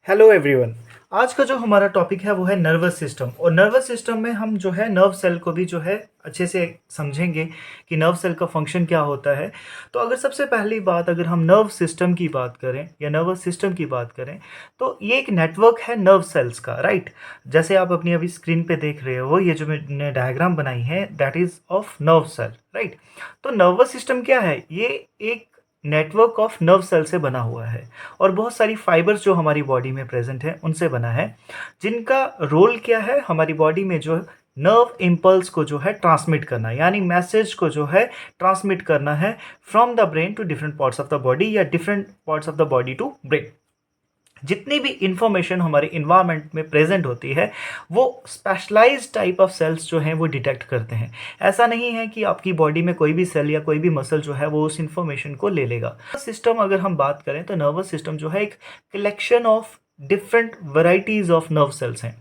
Hello everyone. आज का जो हमारा टॉपिक है वो है नर्वस सिस्टम। और नर्वस सिस्टम में हम जो है नर्व सेल को भी जो है अच्छे से समझेंगे कि नर्व सेल का फंक्शन क्या होता है। तो अगर सबसे पहली बात अगर हम नर्व सिस्टम की बात करें या नर्वस सिस्टम की बात करें तो ये एक नेटवर्क है नर्व सेल्स का, राइट। जैसे आप अपनी अभी स्क्रीन पे देख रहे हो, ये जो मैंने डायग्राम बनाई है that is of nerve cell, right. तो नर्वस सिस्टम क्या है? ये एक नेटवर्क ऑफ नर्व सेल से बना हुआ है और बहुत सारी फाइबर्स जो हमारी बॉडी में प्रेजेंट है उनसे बना है, जिनका रोल क्या है हमारी बॉडी में जो नर्व इम्पल्स को जो है ट्रांसमिट करना, यानी मैसेज को जो है ट्रांसमिट करना है from the brain to different parts of the body या different parts of the body to brain. जितनी भी इंफॉर्मेशन हमारे इन्वायरमेंट में प्रेजेंट होती है वो स्पेशलाइज्ड टाइप ऑफ सेल्स जो हैं वो डिटेक्ट करते हैं। ऐसा नहीं है कि आपकी बॉडी में कोई भी सेल या कोई भी मसल जो है वो उस इंफॉर्मेशन को ले लेगा। सिस्टम अगर हम बात करें तो नर्वस सिस्टम जो है एक collection of different varieties of nerve cells हैं।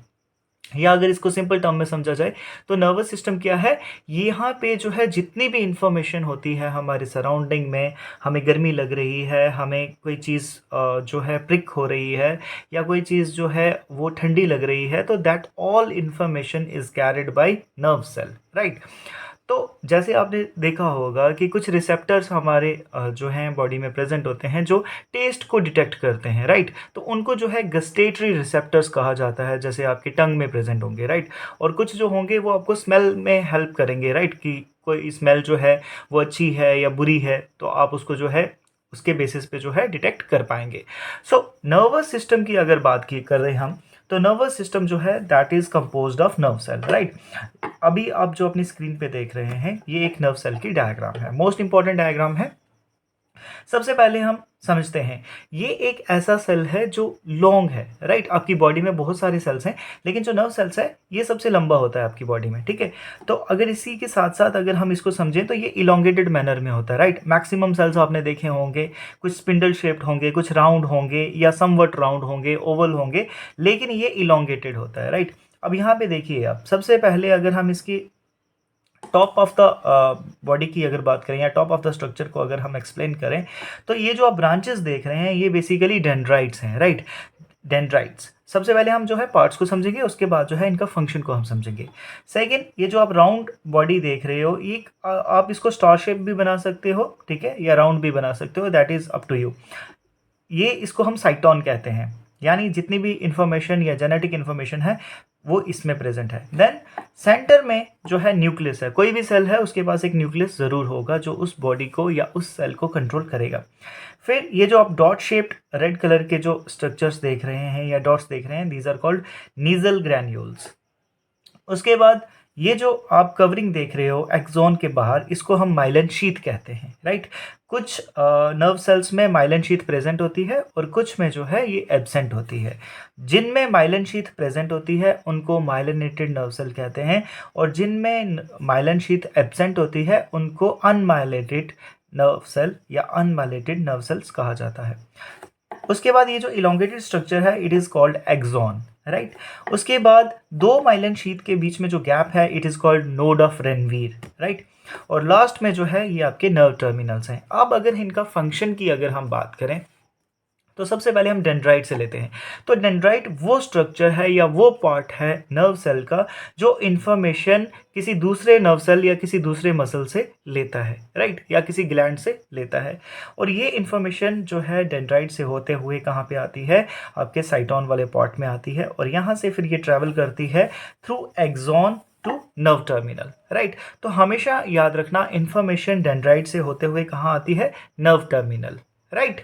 या अगर इसको सिंपल टर्म में समझा जाए तो नर्वस सिस्टम क्या है? यहाँ पे जो है जितनी भी इंफॉर्मेशन होती है हमारे सराउंडिंग में, हमें गर्मी लग रही है, हमें कोई चीज़ जो है प्रिक हो रही है या कोई चीज़ जो है वो ठंडी लग रही है, तो that all information is carried by nerve cell, right. तो जैसे आपने देखा होगा कि कुछ रिसेप्टर्स हमारे जो हैं बॉडी में प्रेजेंट होते हैं जो टेस्ट को डिटेक्ट करते हैं, राइट। तो उनको जो है गस्टेटरी रिसेप्टर्स कहा जाता है, जैसे आपके टंग में प्रेजेंट होंगे, राइट। और कुछ जो होंगे वो आपको स्मेल में हेल्प करेंगे, राइट, कि कोई स्मेल जो है वो अच्छी है या बुरी है, तो आप उसको जो है उसके बेसिस पे जो है डिटेक्ट कर पाएंगे। सो नर्वस सिस्टम की अगर बात की कर रहे हैं हम, तो नर्वस सिस्टम जो है that is composed of nerve cell, right. अभी आप जो अपनी स्क्रीन पे देख रहे हैं ये एक नर्व सेल की डायग्राम है, मोस्ट इंपॉर्टेंट डायग्राम है। सबसे पहले हम समझते हैं ये एक ऐसा सेल है जो लॉन्ग है, राइट। आपकी बॉडी में बहुत सारे सेल्स हैं लेकिन जो नर्व सेल्स है ये सबसे लंबा होता है आपकी बॉडी में, ठीक है। तो अगर इसी के साथ साथ अगर हम इसको समझें तो ये इलोंगेटेड मैनर में होता है, राइट। मैक्सिमम सेल्स आपने देखे होंगे, कुछ स्पिंडल शेप्ड होंगे, कुछ राउंड होंगे या समवट राउंड होंगे, ओवल होंगे, लेकिन ये इलोंगेटेड होता है, राइट। अब यहाँ पे देखिए आप, सबसे पहले अगर हम इसकी टॉप ऑफ द बॉडी की अगर बात करें या टॉप ऑफ द स्ट्रक्चर को अगर हम एक्सप्लेन करें तो ये जो आप ब्रांचेस देख रहे हैं ये बेसिकली डेंड्राइट्स हैं, राइट। डेंड्राइट्स सबसे पहले हम जो है पार्ट्स को समझेंगे, उसके बाद जो है इनका फंक्शन को हम समझेंगे। सेकंड, ये जो आप राउंड बॉडी देख रहे हो एक आप इसको स्टार शेप भी बना सकते हो, ठीक है, या राउंड भी बना सकते हो, that is up to you. ये इसको हम साइटोन कहते हैं, यानी जितनी भी इंफॉर्मेशन या जेनेटिक इंफॉर्मेशन है वो इसमें प्रेजेंट है। देन सेंटर में जो है न्यूक्लियस है, कोई भी सेल है उसके पास एक न्यूक्लियस ज़रूर होगा जो उस बॉडी को या उस सेल को कंट्रोल करेगा। फिर ये जो आप डॉट शेप्ड रेड कलर के जो स्ट्रक्चर्स देख रहे हैं या डॉट्स देख रहे हैं, these are called Nissl granules. उसके बाद ये जो आप कवरिंग देख रहे हो एक्सोन के बाहर, इसको हम माइलिन शीथ कहते हैं, राइट। कुछ नर्व सेल्स में माइलिन शीथ प्रेजेंट होती है और कुछ में जो है ये एब्सेंट होती है। जिनमें माइलिन शीथ प्रेजेंट होती है उनको माइलिनेटेड नर्व सेल कहते हैं और जिनमें माइलिन शीथ एब्सेंट होती है उनको अनमाइलिनेटेड नर्व सेल या अनमाइलिनेटेड नर्व सेल्स कहा जाता है। उसके बाद ये जो इलोंगेटेड स्ट्रक्चर है it is called axon, right. उसके बाद दो माइलिन शीथ के बीच में जो गैप है it is called node of Ranvier, right. और लास्ट में जो है ये आपके नर्व टर्मिनल्स हैं। अब अगर इनका फंक्शन की अगर हम बात करें तो सबसे पहले हम डेंड्राइट से लेते हैं। तो डेंड्राइट वो स्ट्रक्चर है या वो पार्ट है नर्व सेल का जो इन्फॉर्मेशन किसी दूसरे नर्व सेल या किसी दूसरे मसल से लेता है, राइट, या किसी ग्लैंड से लेता है। और ये इन्फॉर्मेशन जो है डेंड्राइट से होते हुए कहाँ पे आती है? आपके साइटोन वाले पार्ट में आती है और यहाँ से फिर ये ट्रैवल करती है through axon to nerve terminal, right. तो हमेशा याद रखना इन्फॉर्मेशन डेंड्राइट से होते हुए कहाँ आती है? Nerve terminal, right.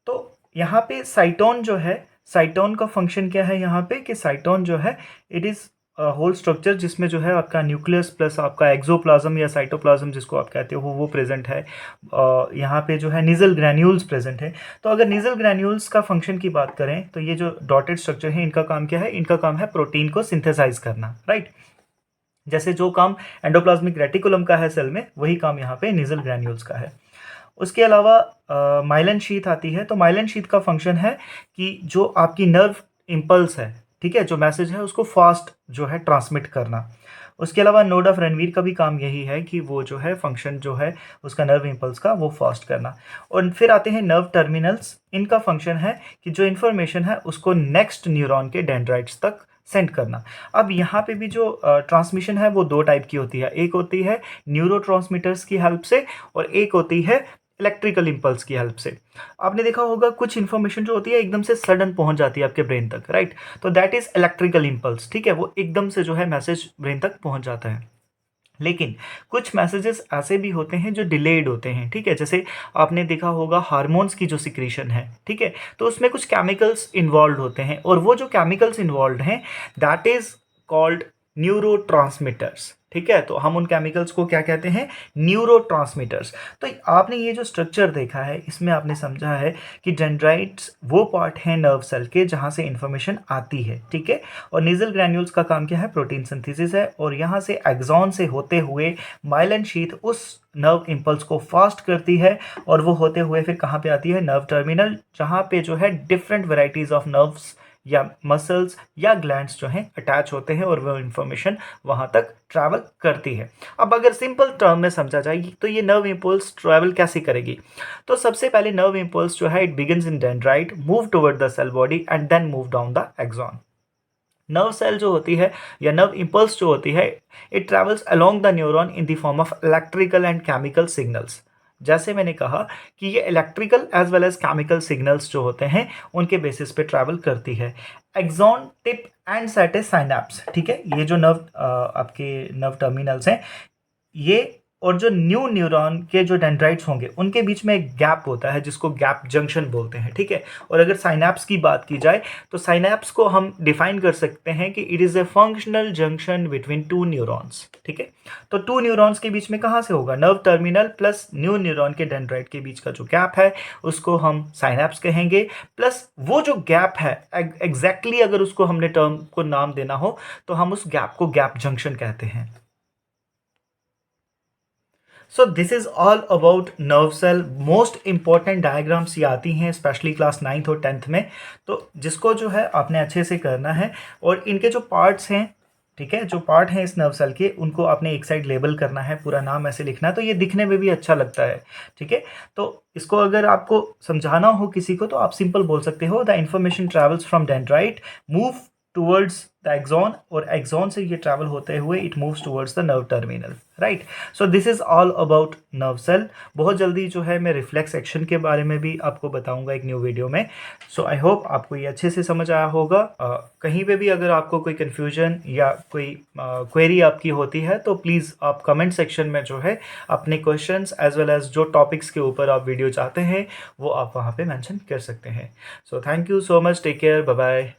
तो यहाँ पे साइटोन जो है, साइटोन का फंक्शन क्या है यहाँ पे कि साइटोन जो है इट इज़ होल स्ट्रक्चर जिसमें जो है आपका न्यूक्लियस प्लस आपका एक्सोप्लाज्म या साइटोप्लाज्म जिसको आप कहते हो वो प्रेजेंट है। यहाँ पे जो है नीजल ग्रैन्यूल्स प्रेजेंट है। तो अगर नीजल ग्रैन्यूल्स का फंक्शन की बात करें तो ये जो डॉटेड स्ट्रक्चर है इनका काम क्या है? इनका काम है प्रोटीन को सिंथेसाइज करना, राइट। जैसे जो काम एंडोप्लाज्मिक रेटिकुलम का है सेल में, वही काम यहाँ पे नीजल ग्रैन्यूल्स का है। उसके अलावा माइलिन शीथ आती है। तो माइलिन शीथ का फंक्शन है कि जो आपकी नर्व इम्पल्स है, ठीक है, जो मैसेज है उसको फास्ट जो है ट्रांसमिट करना। उसके अलावा नोड ऑफ रणवीर का भी काम यही है कि वो जो है फंक्शन जो है उसका नर्व इम्पल्स का वो फास्ट करना। और फिर आते हैं नर्व टर्मिनल्स। इनका फंक्शन है कि जो इन्फॉर्मेशन है उसको नेक्स्ट न्यूरॉन के डेंड्राइट्स तक सेंड करना। अब यहाँ पे भी जो ट्रांसमिशन है वो दो टाइप की होती है, एक होती है न्यूरो की हेल्प से और एक होती है इलेक्ट्रिकल इम्पल्स की हेल्प से। आपने देखा होगा कुछ इन्फॉर्मेशन जो होती है एकदम से सडन पहुंच जाती है आपके ब्रेन तक, राइट? तो दैट इज इलेक्ट्रिकल इम्पल्स, ठीक है, वो एकदम से जो है मैसेज ब्रेन तक पहुंच जाता है। लेकिन कुछ मैसेजेस ऐसे भी होते हैं जो डिलेड होते हैं, ठीक है, जैसे आपने देखा होगा हार्मोन्स की जो सिक्रीशन है, ठीक है, तो उसमें कुछ केमिकल्स इन्वॉल्व होते हैं और वो जो केमिकल्स इन्वॉल्व हैं दैट इज कॉल्ड न्यूरो, ठीक है, तो हम उन केमिकल्स को क्या कहते हैं, न्यूरो। तो आपने ये जो स्ट्रक्चर देखा है इसमें आपने समझा है कि डेंड्राइट्स वो पार्ट है नर्व सेल के जहाँ से इंफॉर्मेशन आती है, ठीक है, और नीजल ग्रैन्यूल्स का काम क्या है, प्रोटीन सिंथेसिस है, और यहाँ से एक्सॉन से होते हुए माइलिन शीथ उस नर्व इम्पल्स को फास्ट करती है और वो होते हुए फिर कहाँ पे आती है, नर्व टर्मिनल, जहाँ पे जो है डिफरेंट वेराइटीज ऑफ नर्व्स या मसल्स या ग्लैंड्स जो हैं अटैच होते हैं और वो इंफॉर्मेशन वहां तक ट्रैवल करती है। अब अगर सिंपल टर्म में समझा जाए तो ये नर्व इम्पल्स ट्रैवल कैसे करेगी, तो सबसे पहले नर्व इम्पल्स जो है it begins in dendrite, move toward the cell body and then move down the axon. Nerve cell जो होती है या नर्व इम्पल्स जो होती है it travels along the neuron in the form of electrical and chemical signals. जैसे मैंने कहा कि ये electrical as well as chemical signals जो होते हैं उनके बेसिस पे ट्रैवल करती है। Axon, tip and set is synapse, ठीक है, ये जो नर्व आपके नर्व टर्मिनल्स हैं ये, और जो न्यू न्यूरॉन के जो डेंड्राइट्स होंगे उनके बीच में एक गैप होता है जिसको गैप जंक्शन बोलते हैं, ठीक है। और अगर साइनैप्स की बात की जाए तो साइनैप्स को हम डिफाइन कर सकते हैं कि it is a functional junction between two neurons, ठीक है। तो टू न्यूरॉन्स के बीच में कहाँ से होगा, nerve terminal plus new neuron के डेंड्राइट के बीच का जो गैप है उसको हम साइनैप्स कहेंगे, प्लस वो जो गैप है एग्जैक्टली अगर उसको हमने टर्म को नाम देना हो तो हम उस गैप को गैप जंक्शन कहते हैं। So this is all about nerve cell. Most important diagrams ये आती हैं स्पेशली क्लास 9th और 10th में, तो जिसको जो है आपने अच्छे से करना है। और इनके जो पार्ट्स हैं, ठीक है, जो पार्ट हैं इस नर्व सेल के उनको आपने एक साइड लेबल करना है, पूरा नाम ऐसे लिखना है, तो ये दिखने में भी अच्छा लगता है, ठीक है। तो इसको अगर आपको समझाना हो किसी को तो आप सिंपल बोल सकते हो, the information travels from dendrite move towards the axon, और एक्सॉन से ये ट्रैवल होते हुए it moves towards the nerve terminal, right. So this is all about nerve cell. बहुत जल्दी जो है मैं रिफ्लेक्स एक्शन के बारे में भी आपको बताऊंगा एक न्यू वीडियो में। सो आई होप आपको ये अच्छे से समझ आया होगा। कहीं पे भी अगर आपको कोई कन्फ्यूजन या कोई क्वेरी आपकी होती है तो प्लीज़ आप कमेंट सेक्शन में जो है अपने क्वेश्चंस एज वेल एज जो टॉपिक्स के ऊपर आप वीडियो चाहते हैं वो आप वहाँ पे मेंशन कर सकते हैं। So thank you so much, take care, bye bye.